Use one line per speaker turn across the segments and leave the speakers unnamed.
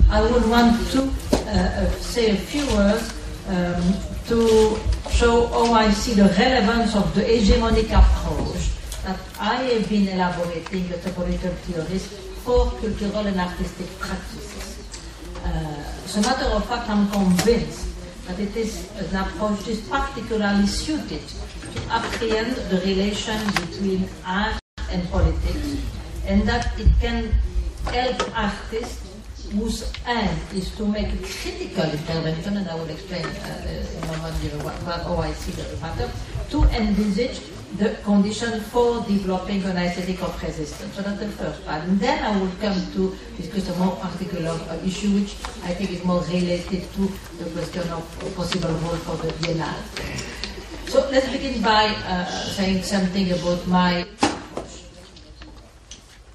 I would want to say a few words to show how I see the relevance of the hegemonic approach that I have been elaborating as a political theorist for cultural and artistic practices. As a matter of fact, I'm convinced that it is an approach that is particularly suited to apprehend the relation between art and politics, and that it can help artists whose aim is to make a critical intervention, and I will explain in a moment how I see the matter, to envisage the condition for developing an aesthetic of resistance. So that's the first part. And then I will come to discuss a more particular issue, which I think is more related to the question of a possible role for the Biennale. So let's begin by saying something about my approach.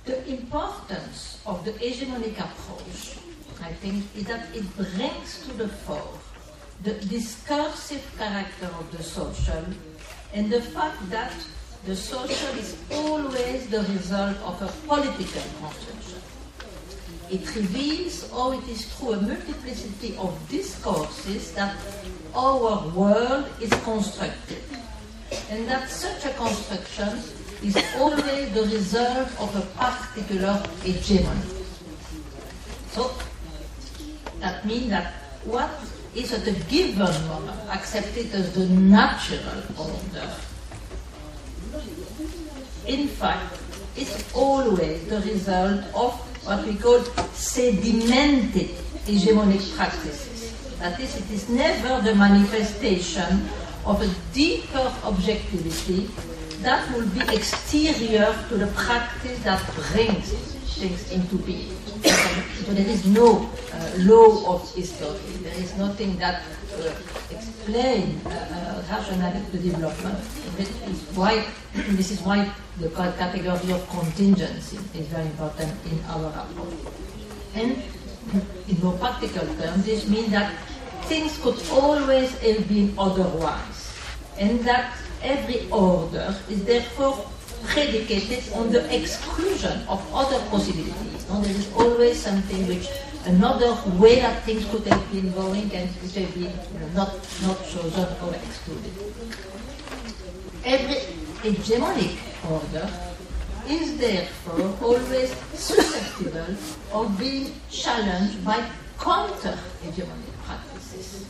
The importance of the hegemonic approach, I think, is that it brings to the fore the discursive character of the social and the fact that the social is always the result of a political construction. It reveals how it is through a multiplicity of discourses that our world is constructed, and that such a construction is always the result of a particular hegemony. So that means that what is at a given moment accepted as the natural order, in fact, is always the result of what we call sedimented hegemonic practices. That is, it is never the manifestation of a deeper objectivity that will be exterior to the practice that brings things into being. So there is no law of history. There is nothing that explains rationally the development. This is why the category of contingency is very important in our approach. And in more practical terms, this means that things could always have been otherwise, and that every order is therefore predicated on the exclusion of other possibilities. No? There is always something which, another way that things could have been going and which have been not chosen or excluded. Every hegemonic order is therefore always susceptible of being challenged by counter-hegemonic practices.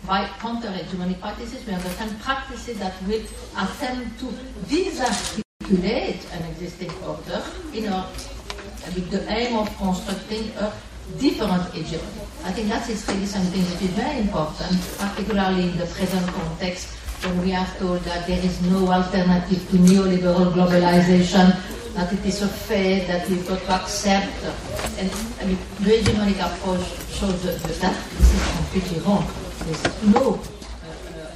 By counter-hegemonic practices, we understand practices that will attempt to disarticulate an existing order with the aim of constructing a different hegemony. I think that is really something that is very important, particularly in the present context when we are told that there is no alternative to neoliberal globalization, that it is a fate that we've got to accept. And I mean, the hegemonic approach shows that this is completely wrong. There's no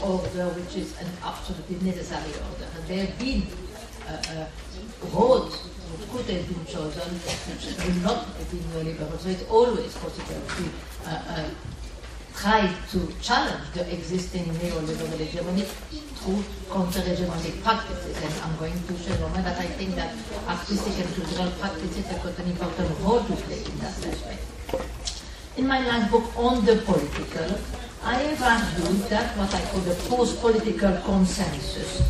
order which is an absolutely necessary order. And there have been roads which could have been chosen which will not have been neoliberal. So it's always possible to try to challenge the existing neoliberal hegemony through counter-hegemonic practices. And I'm going to show you that I think that artistic and cultural practices have got an important role to play in that respect. In my last book on the political, I have argued that what I call the post-political consensus,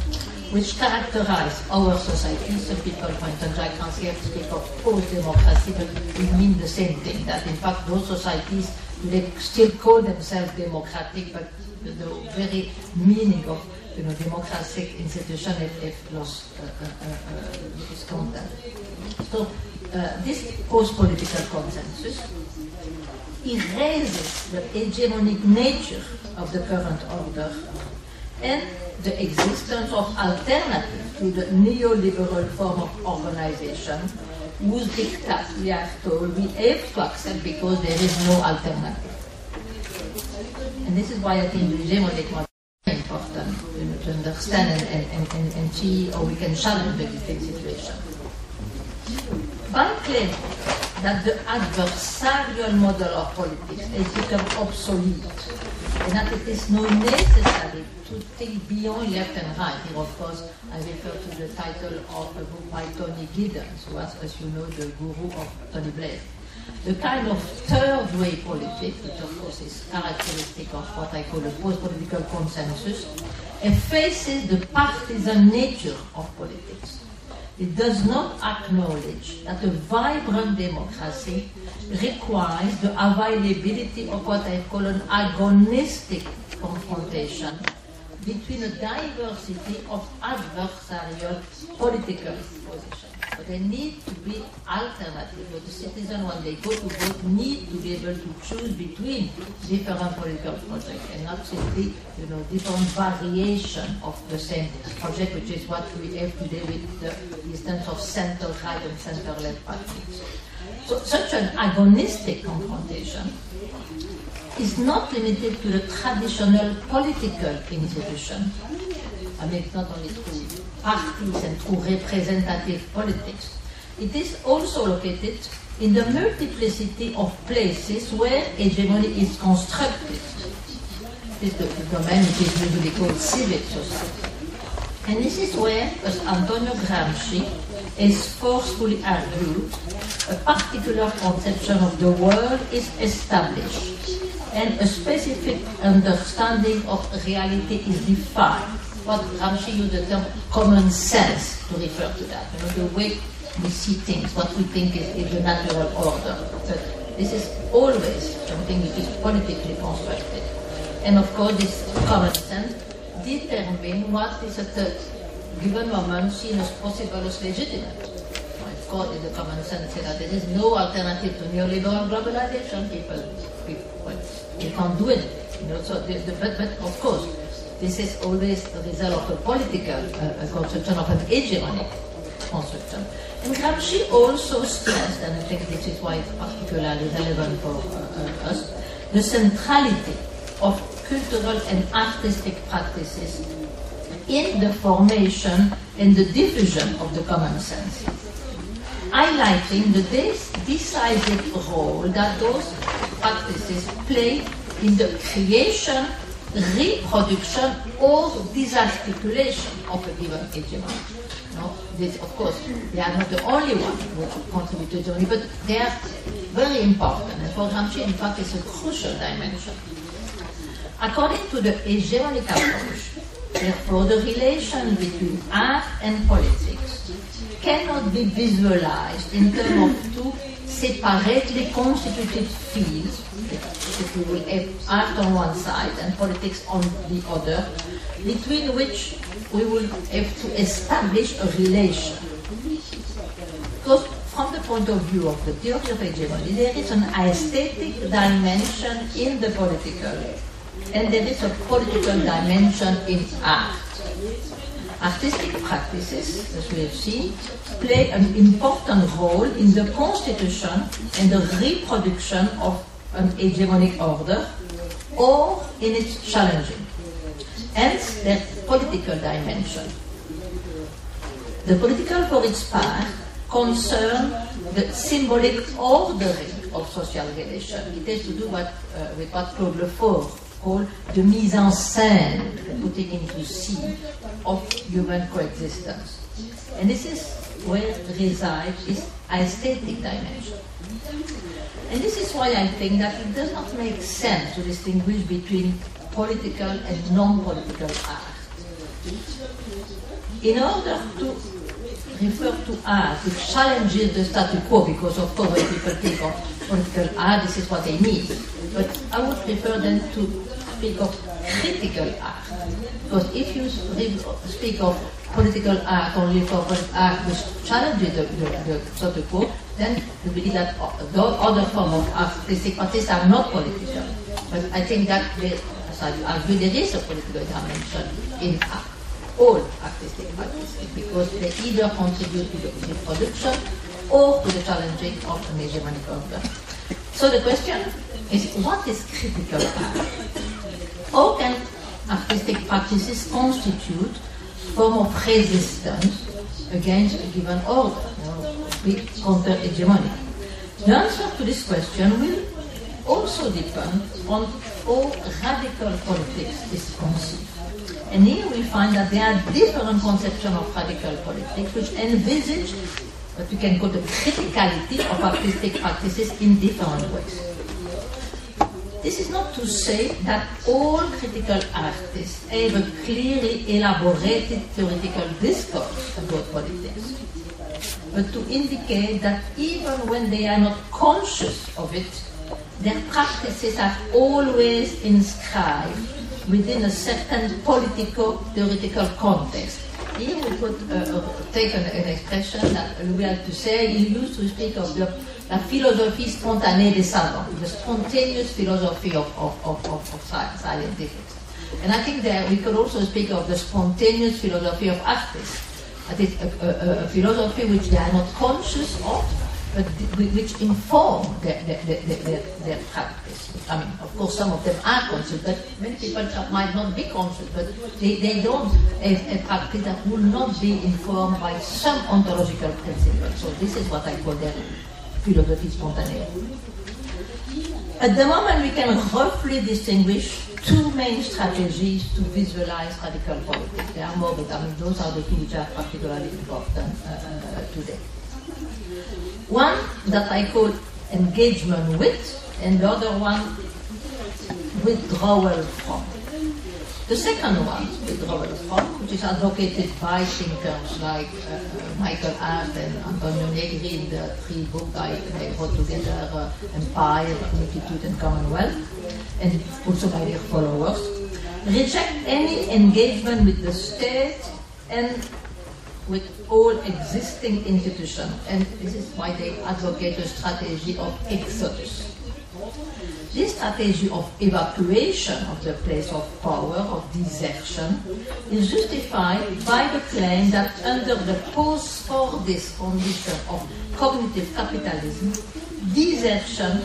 which characterize our society. Some people, for instance, Jacques Rancière, speak of post-democracy, but we mean the same thing, that in fact those societies, they still call themselves democratic, but the very meaning of democratic institution have lost its content. So this post-political consensus erases the hegemonic nature of the current order and the existence of alternatives to the neoliberal form of organization, whose diktat we are told we have to accept because there is no alternative. And this is why I think the hegemonic model is important to understand and see how we can challenge the existing situation. By claiming that the adversarial model of politics has become obsolete, and that it is not necessary to think beyond left and right. Here, of course, I refer to the title of a book by Tony Giddens, who was, as you know, the guru of Tony Blair. the kind of third-way politics, which of course is characteristic of what I call a post-political consensus, effaces the partisan nature of politics. It does not acknowledge that a vibrant democracy requires the availability of what I call an agonistic confrontation between a diversity of adversarial political positions. But there need to be alternatives. The citizens, when they go to vote, need to be able to choose between different political projects and not simply, different variation of the same project, which is what we have today with the existence of center-right and center-left parties. So such an agonistic confrontation is not limited to the traditional political institution. I mean, it's not only through parties and through representative politics. It is also located in the multiplicity of places where hegemony is constructed. This is the domain which is usually called civic society. And this is where, as Antonio Gramsci has forcefully argued, a particular conception of the world is established and a specific understanding of reality is defined. What Gramsci used the term common sense to refer to that. The way we see things, what we think is the natural order. But this is always something which is politically constructed. And of course, this common sense determines what is at a given moment seen as possible as legitimate. Of course, in the common sense that there is no alternative to neoliberal globalization. People can't do it. But of course, this is always the result of a political construction, of an hegemonic construction. And Gramsci also stressed, and I think this is why it's particularly relevant for us, the centrality of cultural and artistic practices in the formation and the diffusion of the common sense, highlighting the decisive role that those practices play in the creation, reproduction, or disarticulation of a given hegemony. This, of course, they are not the only ones who contribute to hegemony, but they are very important. And for Gramsci, in fact, it's a crucial dimension. According to the hegemonic approach, therefore, the relation between art and politics cannot be visualized in terms of two separately constituted fields. If we will have art on one side and politics on the other, between which we will have to establish a relation. Because from the point of view of the theory of hegemony, there is an aesthetic dimension in the political, and there is a political dimension in art. Artistic practices, as we have seen, play an important role in the constitution and the reproduction of an hegemonic order, or in its challenging. Hence, their political dimension. The political, for its part, concern the symbolic ordering of social relations. It has to do with what Claude Lefort called the mise en scène, putting into scene of human coexistence. And this is where resides this aesthetic dimension. And this is why I think that it does not make sense to distinguish between political and non-political art. In order to refer to art which challenges the status quo, because of course when people think of political art, this is what they need. But I would prefer then to speak of critical art. Because if you speak of political art only for political art which challenges the status quo, then you believe that the other forms of artistic practice are not political. But I think that, as I argue, there is a political dimension in art, all artistic practices, because they either contribute to the reproduction or to the challenging of an hegemonic order. So the question is, what is critical art? How can artistic practices constitute a form of resistance against a given order, counter-hegemony? The answer to this question will also depend on how radical politics is conceived. And here we find that there are different conceptions of radical politics which envisage but we can call the criticality of artistic practices in different ways. This is not to say that all critical artists have a clearly elaborated theoretical discourse about politics, but to indicate that even when they are not conscious of it, their practices are always inscribed within a certain politico-theoretical context. Here we could take an expression that Louis Althusser used to speak of la philosophie spontanée des savants, the spontaneous philosophy of scientifics. And I think that we could also speak of the spontaneous philosophy of artists. That is a philosophy which they are not conscious of, but which inform their practice. I mean, of course, some of them are conscious, but many people might not be conscious, but they don't have a practice that will not be informed by some ontological principles. So this is what I call their philosophy spontanée. At the moment, we can roughly distinguish two main strategies to visualize radical politics. There are more, but I mean, those are the two which are particularly important today. One that I call engagement with, and the other one withdrawal from. The second one, withdrawal from, which is advocated by thinkers like Michael Hart and Antonio Negri in the three books they wrote together, Empire, Multitude and Commonwealth, and also by their followers, reject any engagement with the state and with all existing institutions. And this is why they advocate a strategy of exodus. This strategy of evacuation of the place of power, of desertion, is justified by the claim that under the post-Fordist condition of cognitive capitalism, desertion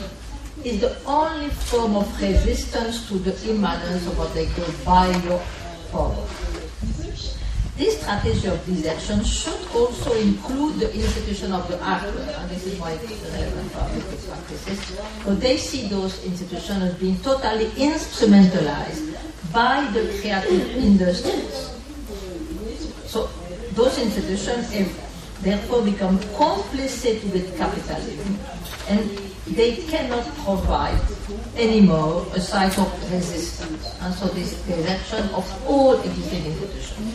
is the only form of resistance to the immanence of what they call biopower. This strategy of desertion should also include the institution of the artwork, and this is why it is relevant for artistic practices, because they see those institutions as being totally instrumentalized by the creative industries. So those institutions have therefore become complicit with capitalism, and they cannot provide anymore a site of resistance, and so this desertion of all existing institutions.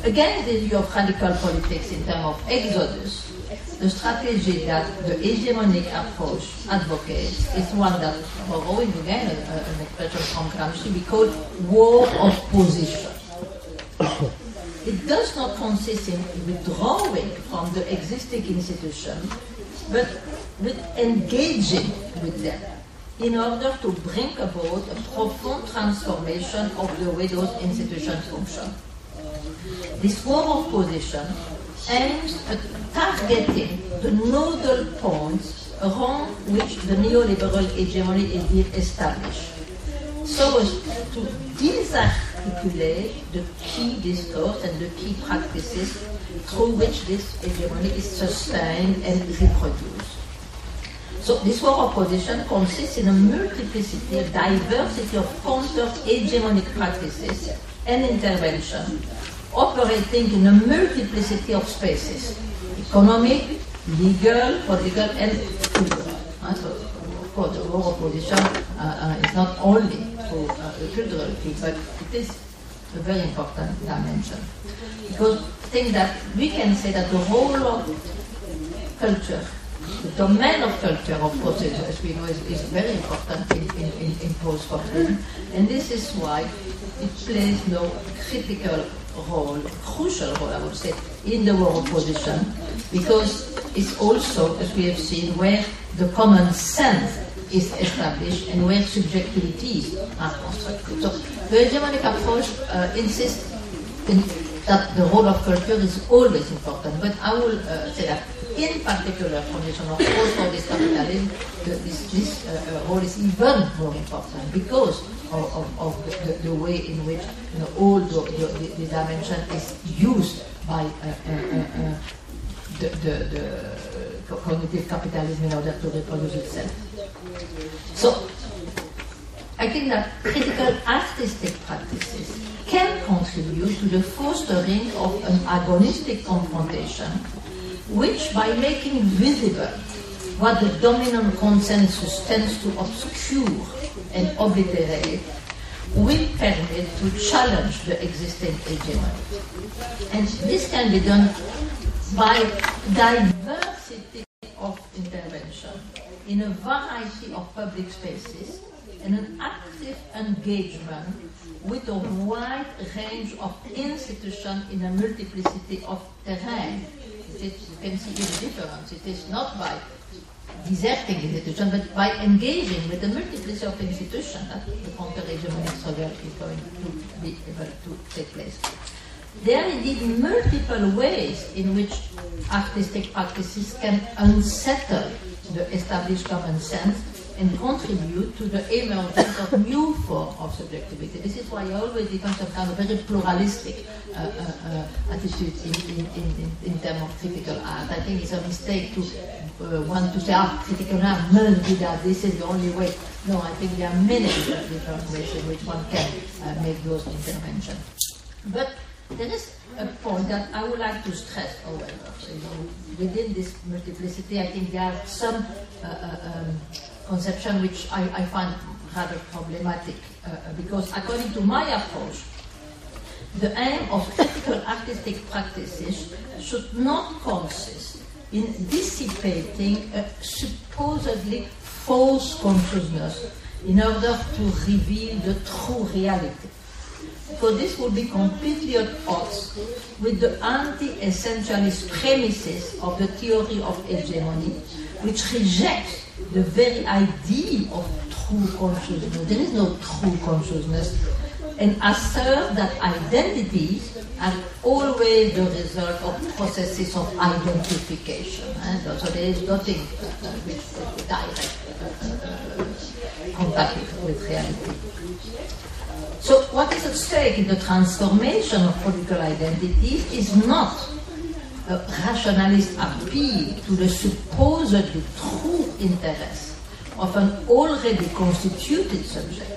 Against the view of radical politics in terms of exodus, the strategy that the hegemonic approach advocates is one that, borrowing again an expression from Gramsci, we call war of position. It does not consist in withdrawing from the existing institution, but with engaging with them in order to bring about a profound transformation of the way those institutions function. This war of position aims at targeting the nodal points around which the neoliberal hegemony is being established, so as to disarticulate the key discourse and the key practices through which this hegemony is sustained and reproduced. So this war of position consists in a multiplicity, a diversity of counter-hegemonic practices and intervention, operating in a multiplicity of spaces: economic, legal, political, and cultural. So, of course, the war of position is not only for the cultural field, but it is a very important dimension. Because I think that we can say that the role of culture, the domain of culture, of course, as we know, is very important in post-capitalism, and this is why it plays no critical role, crucial role, I would say, in the war of position, because it's also, as we have seen, where the common sense is established and where subjectivities are constructed. So the hegemonic approach insists that the role of culture is always important, but I will say that in particular condition of post-Fordist capitalism, this role is even more important because of the way in which all the dimension is used by the cognitive capitalism in order to reproduce itself. So I think that critical artistic practices can contribute to the fostering of an agonistic confrontation which, by making visible what the dominant consensus tends to obscure and obliterate, will permit to challenge the existing hegemony. And this can be done by diversity of intervention in a variety of public spaces and an active engagement with a wide range of institutions in a multiplicity of terrain. You can see the difference. It is not by deserting institutions, but by engaging with the multiplicity of institutions that the counter-hegemonic struggle is going to be able to take place. There are indeed multiple ways in which artistic practices can unsettle the established common sense and contribute to the emergence of new forms of subjectivity. This is why I always defend some kind of very pluralistic attitude in terms of critical art. I think it's a mistake to want to say, critical art must be that, this is the only way. No, I think there are many different ways in which one can make those interventions. But there is a point that I would like to stress, however. Within this multiplicity, I think there are some conception which I find rather problematic, because according to my approach, the aim of critical artistic practices should not consist in dissipating a supposedly false consciousness in order to reveal the true reality. So this would be completely at odds with the anti-essentialist premises of the theory of hegemony, which rejects the very idea of true consciousness. There is no true consciousness, and assert that identities are always the result of processes of identification. So there is nothing with direct contact with reality. So what is at stake in the transformation of political identities is not a rationalist appeal to the supposedly true interest of an already constituted subject,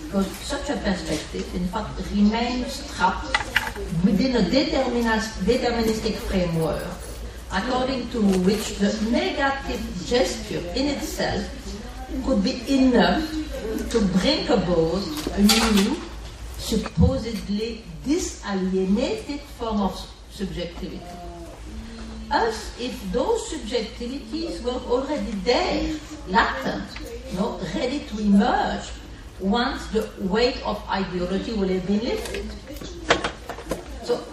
because such a perspective, in fact, remains trapped within a deterministic framework, according to which the negative gesture in itself could be enough to bring about a new, supposedly disalienated form of subjectivity. As if those subjectivities were already there, latent, ready to emerge once the weight of ideology will have been lifted. So,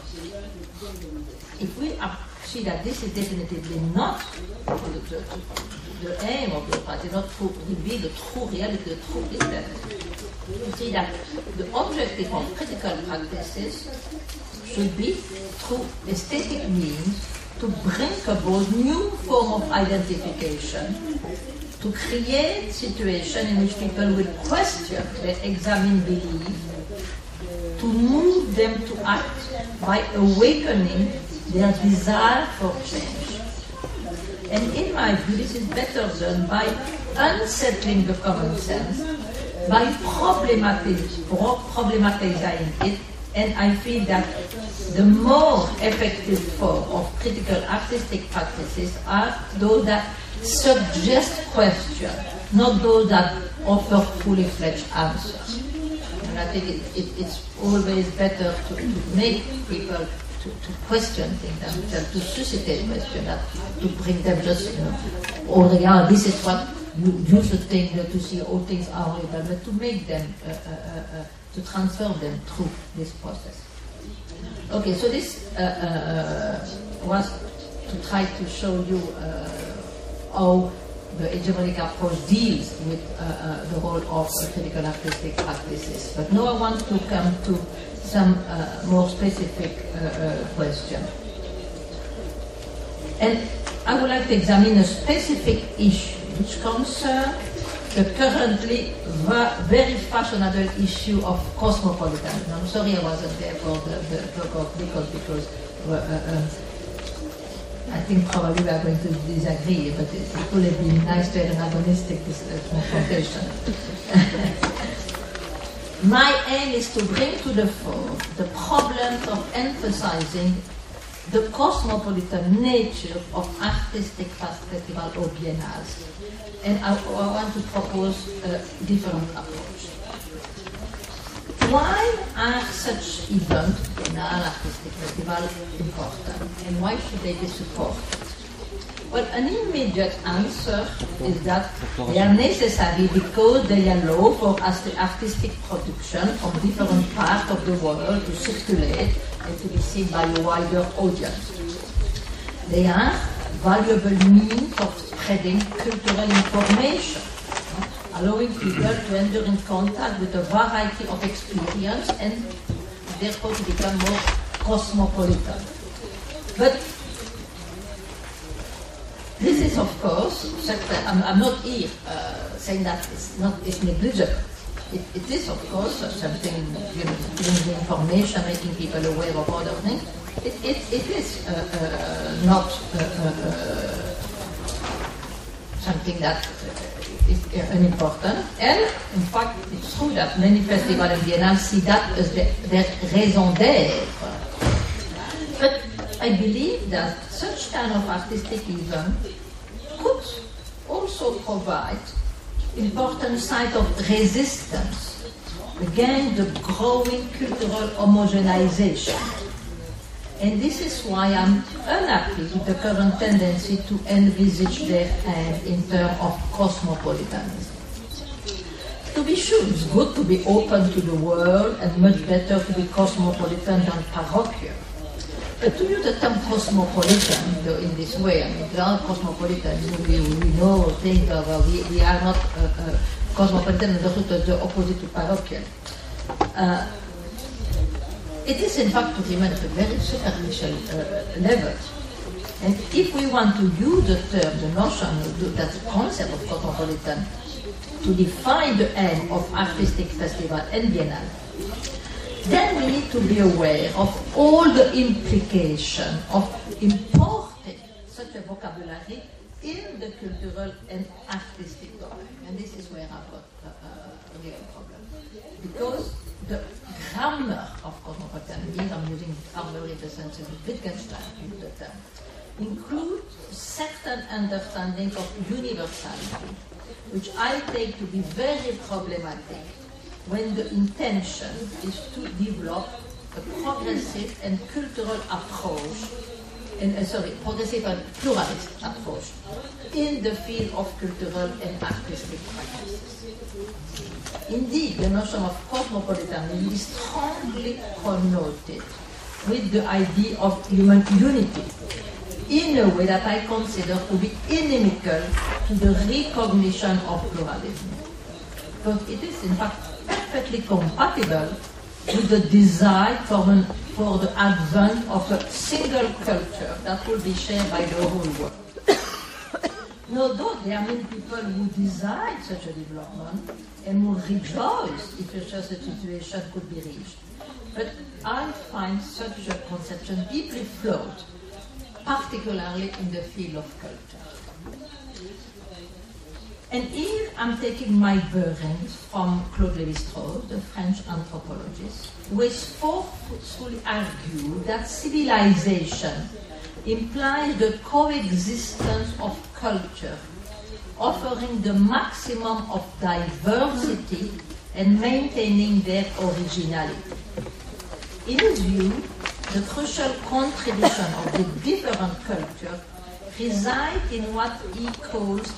if we see that this is definitively not the aim of the practice, not to reveal the true reality, the true interest, you see that the objective of critical practices should be, through aesthetic means, to bring about new form of identification, to create situations in which people will question their examined belief, to move them to act by awakening their desire for change. And in my view, this is better done by unsettling the common sense, by problematizing it, and I feel that the more effective form of critical artistic practices are those that suggest question, not those that offer fully fledged answers. And I think it's always better to make people to question things themselves, to suscitate question, that to bring them just, this is what you should think, to see all things are horrible, but to make them, to transform them through this process. Okay, so this was to try to show you how the hegemonic approach deals with the role of critical artistic practices. But now I want to come to some more specific question. And I would like to examine a specific issue which concerns the currently very fashionable issue of cosmopolitanism. I'm sorry I wasn't there for the talk of Nichols, because I think probably we are going to disagree, but it would have been nice to have an agonistic confrontation. My aim is to bring to the fore the problems of emphasizing the cosmopolitan nature of artistic festival or biennales. And I want to propose a different approach. Why are such events, biennale, artistic festival, important? And why should they be supported? Well, an immediate answer is that they are necessary because they allow for artistic production from different parts of the world to circulate and to be seen by a wider audience. They are valuable means of spreading cultural information, allowing people to enter in contact with a variety of experience and therefore to become more cosmopolitan. But this is, of course, I'm not here saying that it's negligible. It is, of course, something, giving the information, making people aware of other things. It is not something that is unimportant. And, in fact, it's true that many festivals and biennales see that as their raison d'être. But I believe that such kind of artistic event could also provide important site of resistance against the growing cultural homogenization. And this is why I'm unhappy with the current tendency to envisage their end in terms of cosmopolitanism. To be sure, it's good to be open to the world and much better to be cosmopolitan than parochial. But to use the term cosmopolitan in this way, I mean, we are cosmopolitan, we know, think we are not cosmopolitan and the opposite to parochial. It is in fact to remain at a very superficial level. And if we want to use the term, the notion, that concept of cosmopolitan to define the aim of artistic festival and biennale, then we need to be aware of all the implications of importing such a vocabulary in the cultural and artistic domain. And this is where I've got a real problem. Because the grammar of cosmopolitanism, I'm using grammar in the sense of Wittgenstein, use the term, includes certain understanding of universality, which I take to be very problematic when the intention is to develop a progressive and cultural approach, progressive and pluralist approach in the field of cultural and artistic practices. Indeed, the notion of cosmopolitanism is strongly connoted with the idea of human unity in a way that I consider to be inimical to the recognition of pluralism. But it is, in fact, perfectly compatible with the desire for the advent of a single culture that will be shared by the whole world. No doubt there are many people who desire such a development and will rejoice if such a situation could be reached. But I find such a conception deeply flawed, particularly in the field of culture. And here I'm taking my bearings from Claude Lévi-Strauss, the French anthropologist, who has forcefully argued that civilization implies the coexistence of culture, offering the maximum of diversity and maintaining their originality. In his view, the crucial contribution of the different cultures resides in what he calls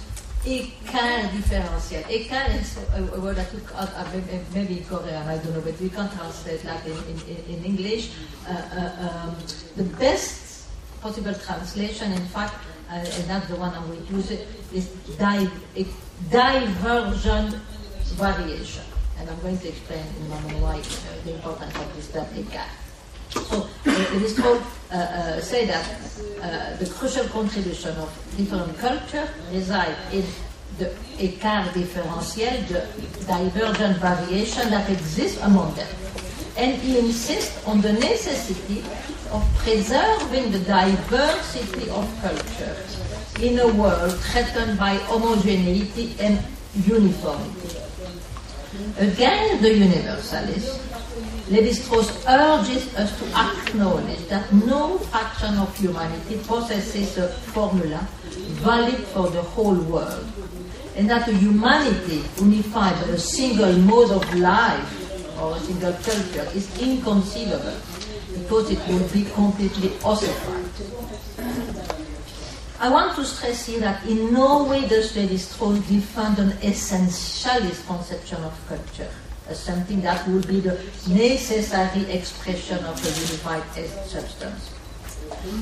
écart différentiel. Écart is a word that maybe in Korean, I don't know, but we can't translate that in English. The best possible translation, in fact, and that's the one I'm going to use, is divergent variation. And I'm going to explain in a moment why the importance of this term écart. So, Lévi-Strauss say that the crucial contribution of different cultures reside in the écart différentiel, the divergent variation that exists among them. And he insists on the necessity of preserving the diversity of cultures in a world threatened by homogeneity and uniformity. Against the universalists, Lévi-Strauss urges us to acknowledge that no fraction of humanity possesses a formula valid for the whole world, and that a humanity unified by a single mode of life or a single culture is inconceivable because it would be completely ossified. I want to stress here that in no way does Lévi-Strauss defend an essentialist conception of culture as something that would be the necessary expression of a unified substance.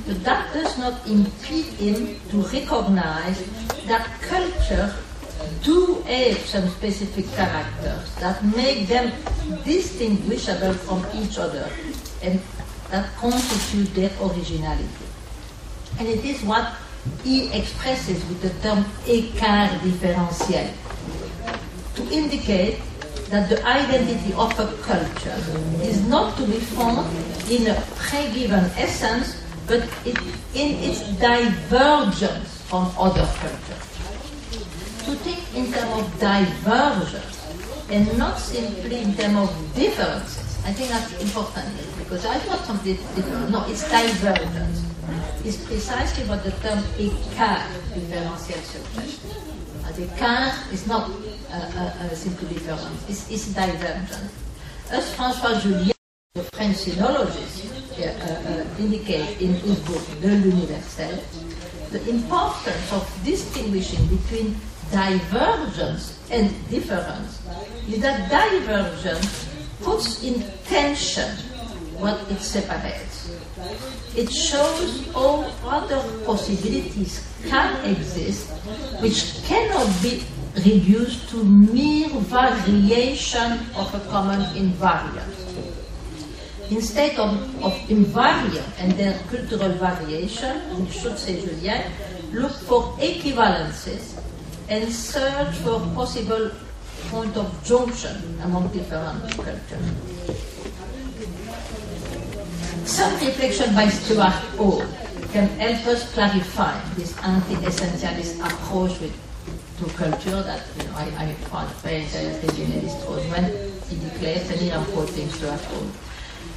But that does not impede him to recognize that culture do have some specific characters that make them distinguishable from each other and that constitute their originality. And it is what he expresses with the term écart différentiel, to indicate that the identity of a culture is not to be found in a pre-given essence, but in its divergence from other cultures. To think in terms of divergence and not simply in terms of differences, I think that's important because I thought something different. No, it's divergence. It's precisely what the term écart différentiel suggests. Écart is not a simple difference, it's divergent. As François Julien, the French sinologist, indicates in his book De l'Universel, the importance of distinguishing between divergence and difference is that divergence puts in tension what it separates. It shows how other possibilities can exist which cannot be reduced to mere variation of a common invariant. Instead of invariant and their cultural variation, we should say, Julien, look for equivalences and search for possible point of junction among different cultures. Some reflection by Stuart Hall can help us clarify this anti-essentialist approach to culture that I found very interesting in Lévi-Strauss when he declares, and here I'm quoting Stuart Hall,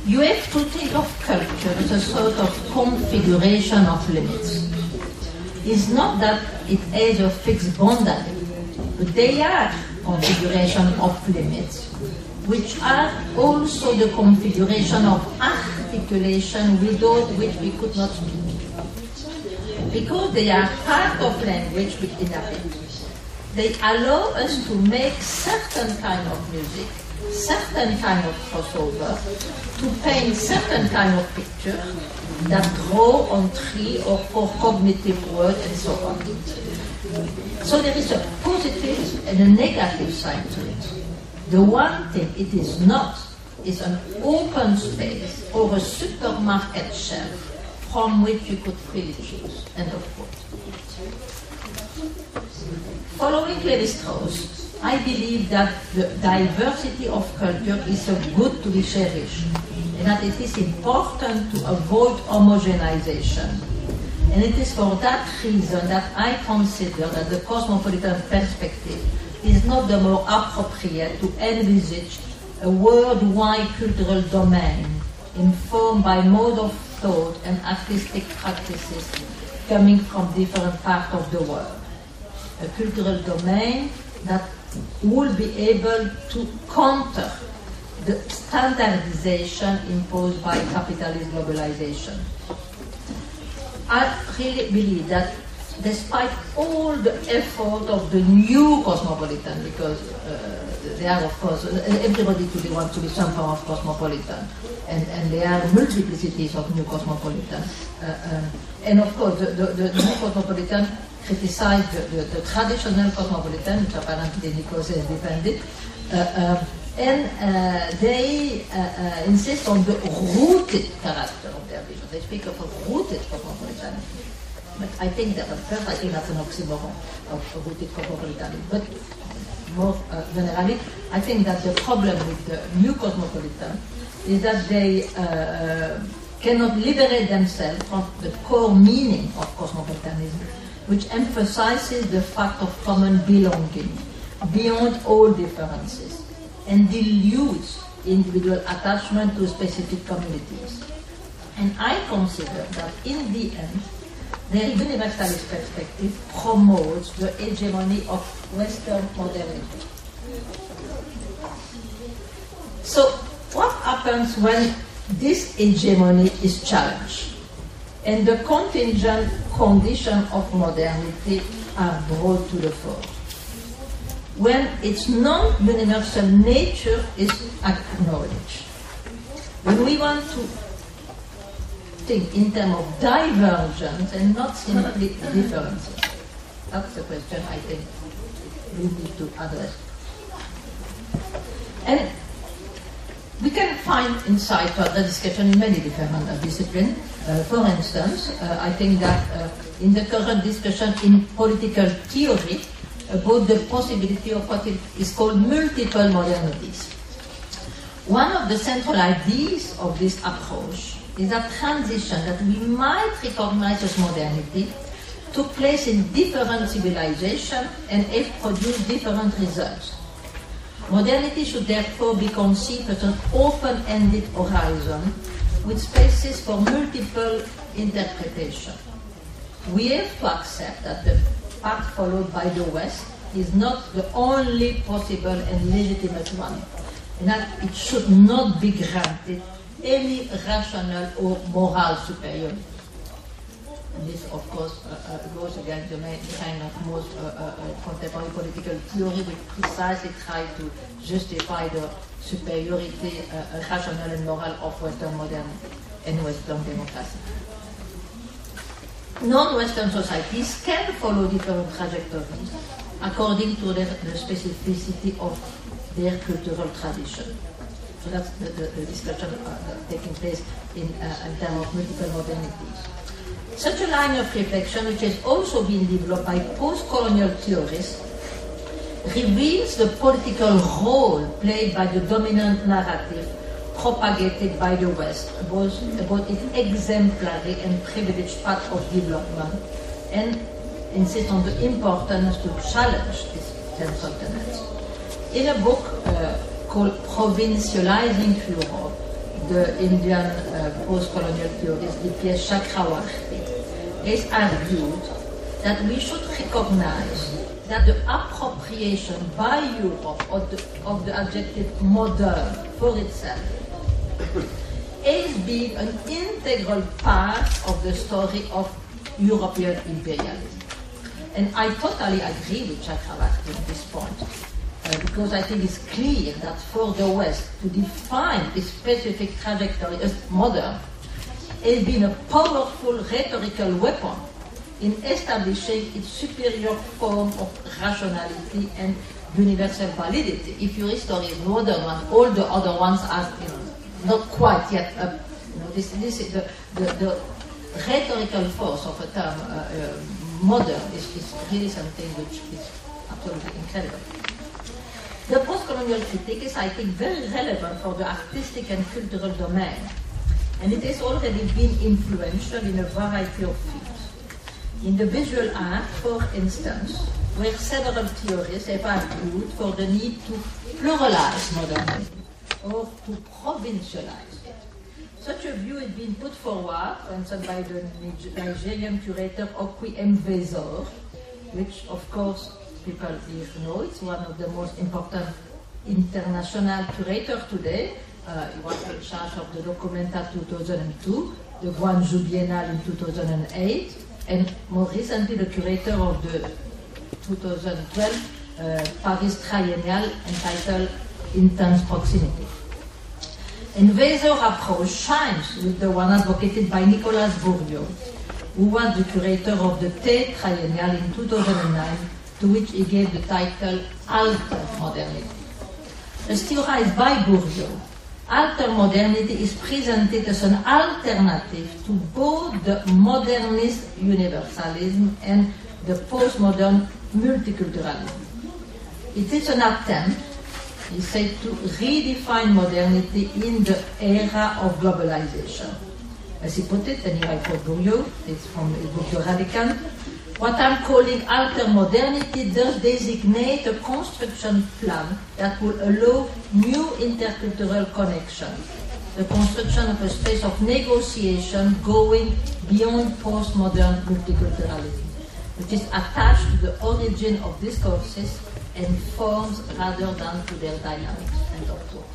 you have to think of culture as a sort of configuration of limits. It's not that it has a fixed boundary, but they are configuration of limits, which are also the configuration of articulation without which we could not speak. Because they are part of language we inhabit, they allow us to make certain kind of music, certain kind of crossover, to paint certain kind of picture that draw on 3 or 4 cognitive words and so on. So there is a positive and a negative side to it. The one thing it is not is an open space or a supermarket shelf from which you could freely choose. End of quote. Following Lévi-Strauss, I believe that the diversity of culture is a good to be cherished, and that it is important to avoid homogenization. And it is for that reason that I consider that the cosmopolitan perspective is not the more appropriate to envisage a worldwide cultural domain informed by mode of thought and artistic practices coming from different parts of the world. A cultural domain that will be able to counter the standardization imposed by capitalist globalization. I really believe that despite all the effort of the new cosmopolitan, because they are, of course, everybody today wants to be some form of cosmopolitan, and there are multiplicities of new cosmopolitan. And of course, the new cosmopolitan criticize the traditional cosmopolitan, which apparently Nicolas has defended, and they insist on the rooted character of their vision. They speak of a rooted cosmopolitanism. But I think that at first I think that's an oxymoron of rooted cosmopolitanism. But more generally, I think that the problem with the new cosmopolitan is that they cannot liberate themselves from the core meaning of cosmopolitanism, which emphasizes the fact of common belonging beyond all differences and dilutes individual attachment to specific communities. And I consider that in the end, the universalist perspective promotes the hegemony of Western modernity. So, what happens when this hegemony is challenged and the contingent conditions of modernity are brought to the fore? When its non-universal nature is acknowledged. When we want to think in terms of divergence and not simply differences. That's the question I think we need to address. And we can find insight for the discussion in many different disciplines. For instance, I think that in the current discussion in political theory about the possibility of what is called multiple modernities. One of the central ideas of this approach is that transition that we might recognize as modernity took place in different civilizations and it produced different results. Modernity should therefore be conceived as an open-ended horizon with spaces for multiple interpretation. We have to accept that the path followed by the West is not the only possible and legitimate one, and that it should not be granted any rational or moral superiority. And this, of course, goes against the kind of most contemporary political theory which precisely tries to justify the superiority, rational and moral of Western modernity and Western democracy. Non-Western societies can follow different trajectories according to the specificity of their cultural tradition. So that's the discussion taking place in terms of multiple modernities. Such a line of reflection, which has also been developed by post-colonial theorists, reveals the political role played by the dominant narrative propagated by the West about its exemplary and privileged path of development, and insists on the importance to challenge this central tendency. In a book called Provincializing Europe, the Indian post-colonial theorist D.P.S. Chakravarti has argued that we should recognize that the appropriation by Europe of the adjective modern for itself has been an integral part of the story of European imperialism. And I totally agree with Chakravarti on this point. Because I think it's clear that for the West to define a specific trajectory as modern has been a powerful rhetorical weapon in establishing its superior form of rationality and universal validity. If your history is modern one, all the other ones are not quite yet up. This is the rhetorical force of a term modern is really something which is absolutely incredible. The post-colonial critique is, I think, very relevant for the artistic and cultural domain, and it has already been influential in a variety of fields. In the visual art, for instance, where several theorists have argued for the need to pluralize modernity or to provincialize it. Such a view has been put forward, for instance, by the Nigerian curator Okwi Mvezor, which, of course, people here know. It's one of the most important international curators today. He was in charge of the Documenta 2002, the Guangzhou Biennale in 2008, and more recently the curator of the 2012 Paris Triennial entitled Intense Proximity. And Mvezor's approach shines with the one advocated by Nicolas Bourriaud, who was the curator of the Tate Triennial in 2009, to which he gave the title Alter Modernity. As theorized by Bourriaud, alter modernity is presented as an alternative to both the modernist universalism and the postmodern multiculturalism. It is an attempt, he said, to redefine modernity in the era of globalization. As he put it, and here I quote Bourriaud, it's from his book The Radicant, What I'm calling alter modernity does designate a construction plan that will allow new intercultural connection, the construction of a space of negotiation going beyond postmodern multiculturality, which is attached to the origin of discourses and forms rather than to their dynamics. End of quote.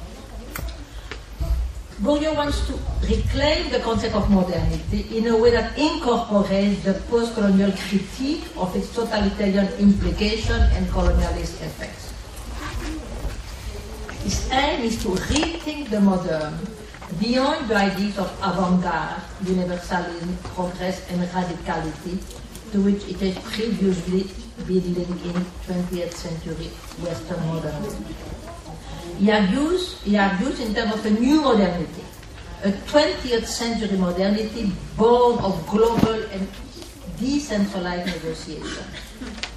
Bourdieu wants to reclaim the concept of modernity in a way that incorporates the post-colonial critique of its totalitarian implication and colonialist effects. His aim is to rethink the modern beyond the ideas of avant-garde, universalism, progress and radicality to which it has previously been linked in 20th century Western modernism. He argues in terms of a new modernity, a 20th century modernity born of global and decentralized negotiation,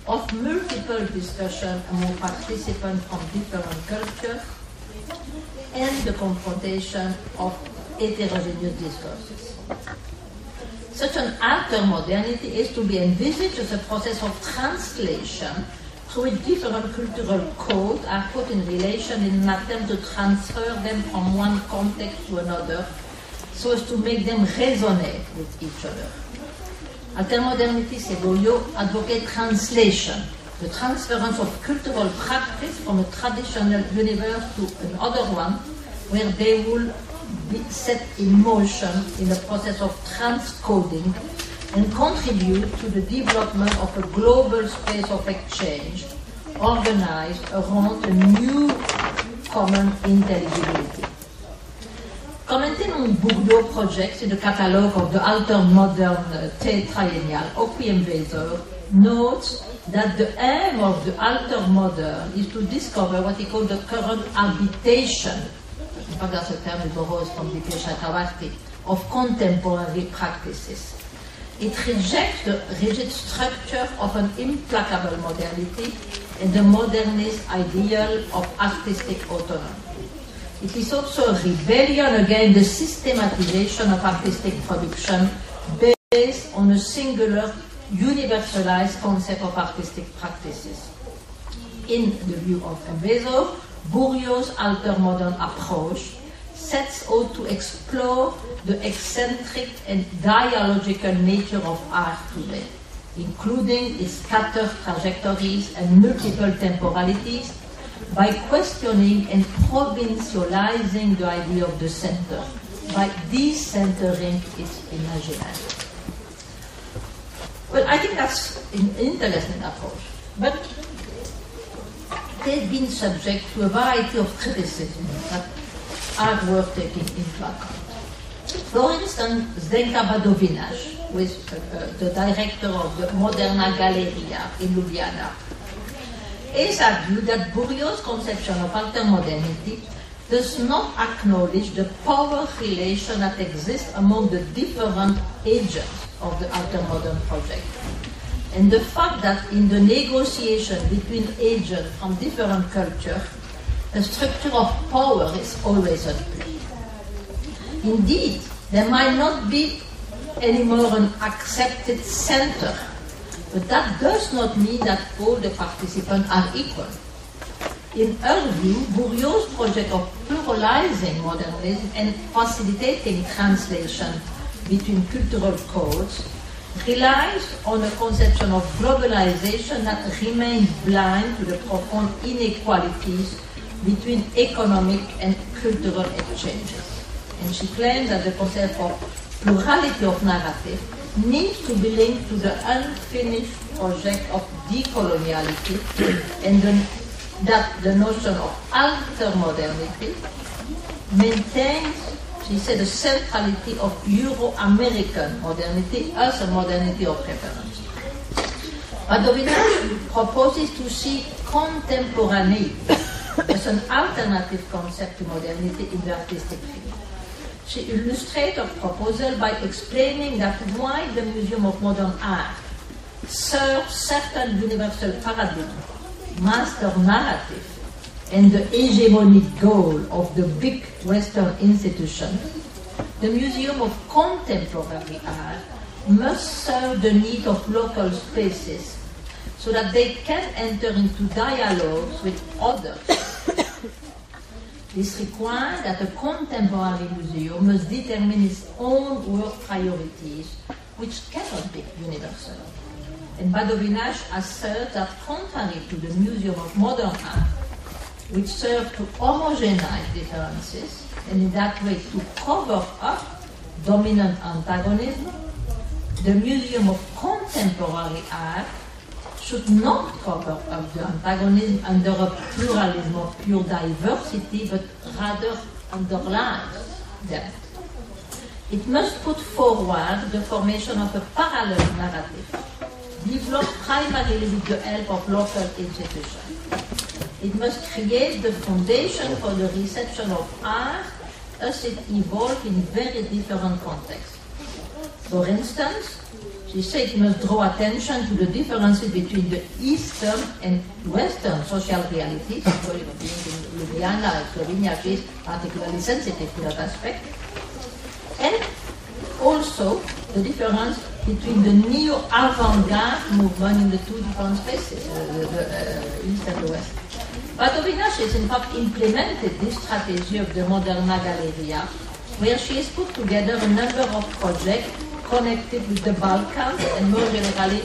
of multiple discussion among participants from different cultures, and the confrontation of heterogeneous discourses. Such an alter modernity is to be envisaged as a process of translation through which different cultural codes are put in relation in an attempt to transfer them from one context to another so as to make them resonate with each other. Alter modernity, c'est Bourdieu, advocate translation, the transference of cultural practice from a traditional universe to another one where they will be set in motion in the process of transcoding and contribute to the development of a global space of exchange organized around a new common intelligibility. Commenting on Bourdieu projects in the catalogue of the alter modern triennial, Opium Weser notes that the aim of the alter modern is to discover what he called the current habitation, in fact that's a term he borrows from Dipesh Chakravarti, of contemporary practices. It rejects the rigid structure of an implacable modernity and the modernist ideal of artistic autonomy. It is also a rebellion against the systematization of artistic production based on a singular, universalized concept of artistic practices. In the view of Weser, Bourdieu's alter modern approach sets out to explore the eccentric and dialogical nature of art today, including its scattered trajectories and multiple temporalities, by questioning and provincializing the idea of the center, by decentering its imaginary. Well, I think that's an interesting approach, but they've been subject to a variety of criticisms that are worth taking into account. For instance, Zdenka Badovinac, who is the director of the Moderna Galleria in Ljubljana, has argued that Bourdieu's conception of alter modernity does not acknowledge the power relation that exists among the different agents of the alter modern project, and the fact that in the negotiation between agents from different cultures, the structure of power is always at play. Indeed, there might not be anymore an accepted center, but that does not mean that all the participants are equal. In her view, Bourdieu's project of pluralizing modernism and facilitating translation between cultural codes relies on a conception of globalization that remains blind to the profound inequalities between economic and cultural exchanges. And she claims that the concept of plurality of narrative needs to be linked to the unfinished project of decoloniality and that the notion of alter modernity maintains, she said, the centrality of Euro-American modernity as a modernity of reference. Badovinac proposes to see contemporaneity as an alternative concept to modernity in the artistic field. She illustrates her proposal by explaining that while the Museum of Modern Art serves certain universal paradigms, master narrative, and the hegemonic goal of the big Western institution, the Museum of Contemporary Art must serve the need of local spaces so that they can enter into dialogues with others. This requires that a contemporary museum must determine its own work priorities, which cannot be universal. And Badovinaš asserts that contrary to the Museum of Modern Art, which serves to homogenize differences, and in that way to cover up dominant antagonism, the Museum of Contemporary Art should not cover up the antagonism under a pluralism of pure diversity, but rather underlines them. It must put forward the formation of a parallel narrative, developed primarily with the help of local institutions. It must create the foundation for the reception of art as it evolves in very different contexts. For instance, she said it must draw attention to the differences between the Eastern and Western social realities. Being in Ljubljana and Slovenia, she is particularly sensitive to that aspect. And also the difference between the neo-avant-garde movement in the two different spaces, the East and the West. Badovinaš has in fact implemented this strategy of the Moderna Galleria, where she has put together a number of projects connected with the Balkans and more generally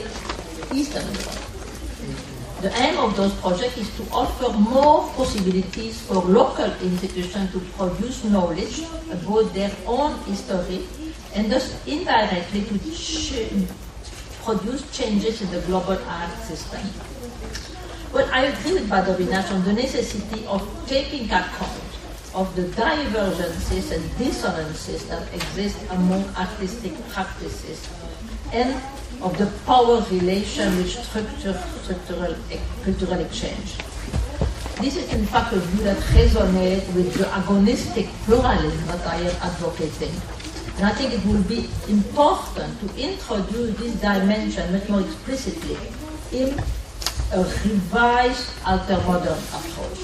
Eastern Europe. The aim of those projects is to offer more possibilities for local institutions to produce knowledge about their own history and thus indirectly to produce changes in the global art system. Well, I agree with Badovinaš on the necessity of taking account of the divergences and dissonances that exist among artistic practices and of the power relation with structural cultural exchange. This is in fact a view that resonates with the agonistic pluralism that I am advocating. And I think it will be important to introduce this dimension much more explicitly in a revised alter-modern approach.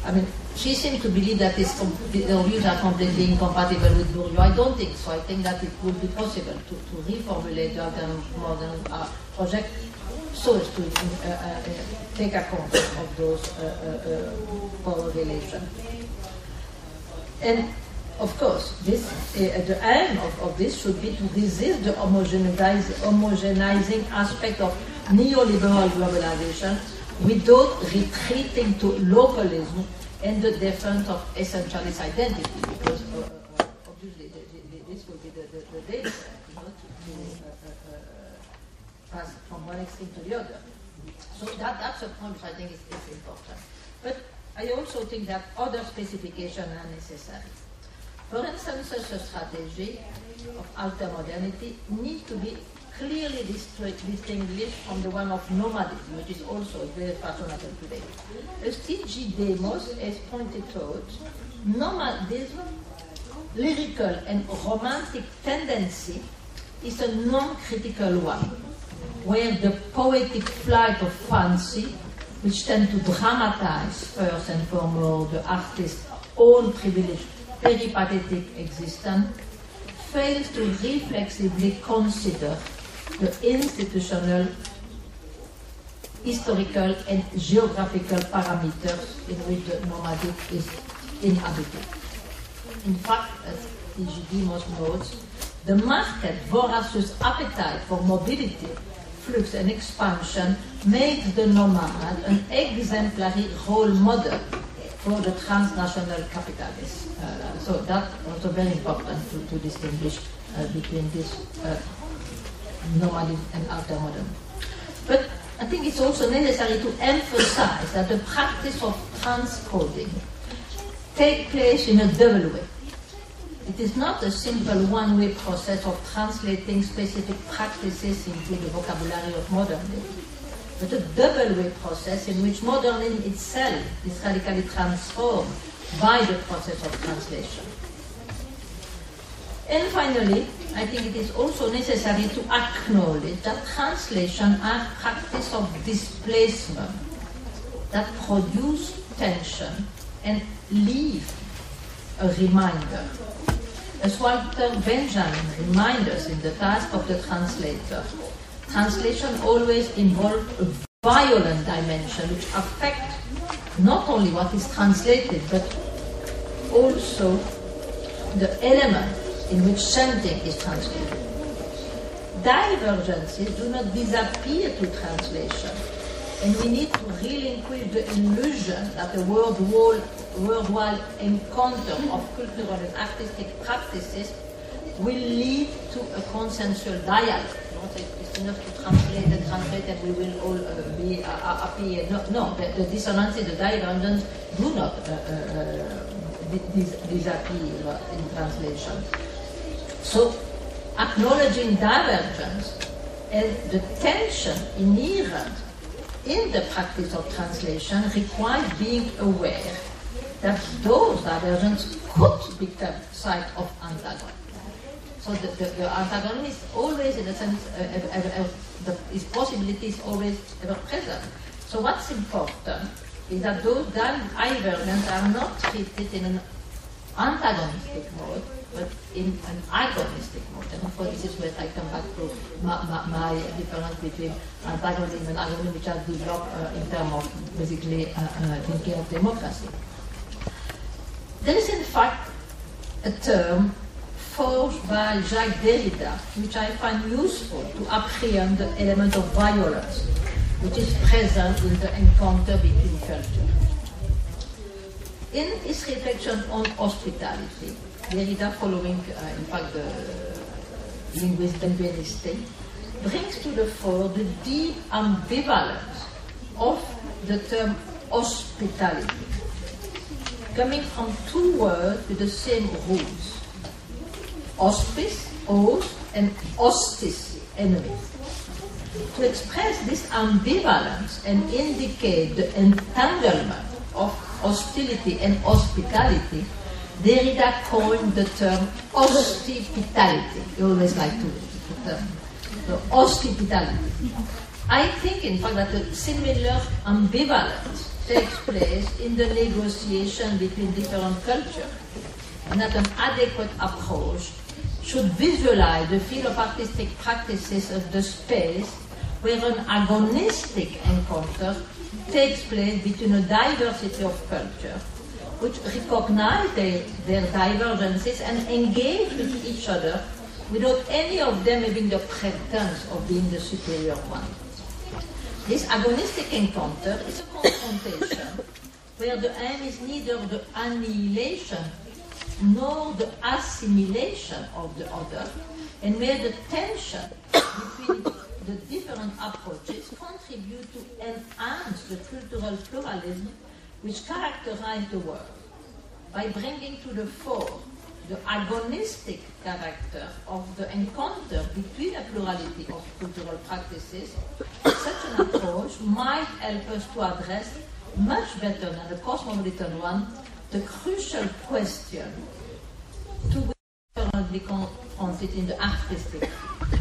I mean, she seems to believe that their views are completely incompatible with Bourdieu. I don't think so. I think that it would be possible to reformulate the alter-modern project so as to take account of those power relations. And of course, the aim of this should be to resist the homogenizing aspect of neoliberal globalization without retreating to localism and the defense of essentialist identity, because obviously this will be the danger, to pass from one extreme to the other. So that's a point which I think is important. But I also think that other specifications are necessary. For instance, such a strategy of alter-modernity needs to be clearly distinguished from the one of nomadism, which is also very fashionable today. As T.G. Demos has pointed out, nomadism, lyrical and romantic tendency, is a non-critical one, where the poetic flight of fancy, which tend to dramatize first and foremost the artist's own privileged peripatetic existence, fails to reflexively consider the institutional, historical, and geographical parameters in which the nomadic is inhabited. In fact, as T.G. Demos notes, the marked voracious appetite for mobility, flux, and expansion makes the nomad an exemplary role model for the transnational capitalists. So that's also very important to distinguish between this nomadism and alter-modern. But I think it's also necessary to emphasize that the practice of transcoding takes place in a double way. It is not a simple one-way process of translating specific practices into the vocabulary of modernism, but a double-way process in which modernism itself is radically transformed by the process of translation. And finally, I think it is also necessary to acknowledge that translation are practice of displacement that produce tension and leave a reminder As Walter Benjamin reminds us in The Task of the Translator, translation always involves a violent dimension which affects not only what is translated, but also the element in which something is translated. Divergences do not disappear to translation, and we need to relinquish the illusion that a worldwide encounter of cultural and artistic practices will lead to a consensual dialogue. It's enough to translate and we will all be happy. No, the dissonances, the divergences do not disappear in translation. So, acknowledging divergence and the tension inherent in the practice of translation requires being aware that those divergences could become site of antagonism. So the antagonism is always, in a sense, its possibility is always ever present. So what's important is that those divergences are not treated in an antagonistic mode, but in an agonistic mode. And of course, this is where I come back to my difference between antagonism and agonism, which are developed in terms of basically thinking of democracy. There is in fact a term forged by Jacques Derrida, which I find useful to apprehend the element of violence, which is present in the encounter between cultures. In his reflection on hospitality, Derrida, following in fact the linguist Benveniste, brings to the fore the deep ambivalence of the term hospitality, coming from two words with the same roots: hospice, host, and hostis, enemy. To express this ambivalence and indicate the entanglement of hostility and hospitality, Derrida coined the term hospitality. You always like to put the hospitality. I think, in fact, that a similar ambivalence takes place in the negotiation between different cultures, and that an adequate approach should visualize the field of artistic practices of the space where an agonistic encounter takes place between a diversity of cultures, which recognize their divergences and engage with each other without any of them having the pretense of being the superior one. This agonistic encounter is a confrontation where the aim is neither the annihilation nor the assimilation of the other, and where the tension between the different approaches contribute to enhance the cultural pluralism which characterize the world, by bringing to the fore the agonistic character of the encounter between a plurality of cultural practices. Such an approach might help us to address much better than the cosmopolitan one the crucial question to which we are currently confronted in the artistic field.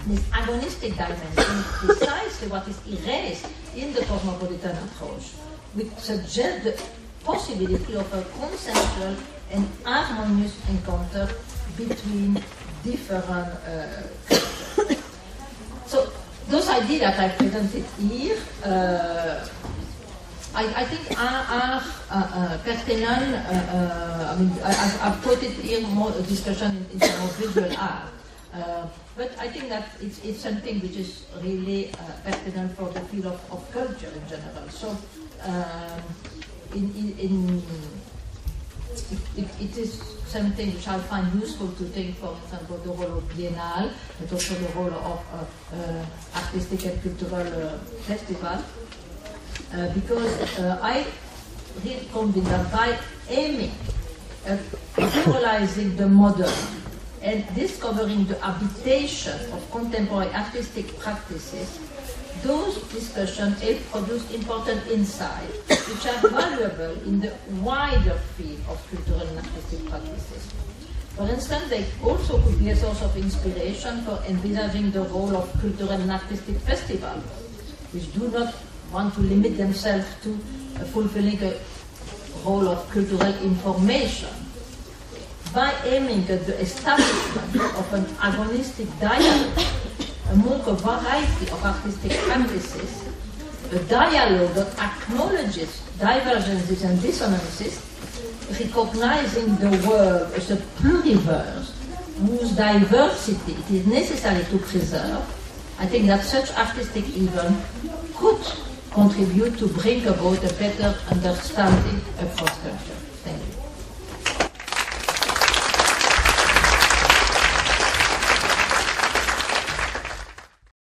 This agonistic dimension is precisely what is erased in the cosmopolitan approach, which suggests the possibility of a consensual and harmonious encounter between different cultures. So those ideas that I presented here, I think are pertinent. I mean, I've put it here more a discussion in terms of visual art. But I think that it's something which is really pertinent for the field of culture in general. So it is something which I find useful to think, for example, the role of Biennale, but also the role of artistic and cultural festival, because I really convinced that by aiming at visualizing the modern and discovering the habitation of contemporary artistic practices, those discussions have produced important insights which are valuable in the wider field of cultural and artistic practices. For instance, they also could be a source of inspiration for envisaging the role of cultural and artistic festivals, which do not want to limit themselves to fulfilling a role of cultural information, by aiming at the establishment of an agonistic dialogue among a variety of artistic practices, a dialogue that acknowledges divergences and dissonances, recognizing the world as a pluriverse whose diversity it is necessary to preserve. I think that such artistic event could contribute to bring about a better understanding across culture.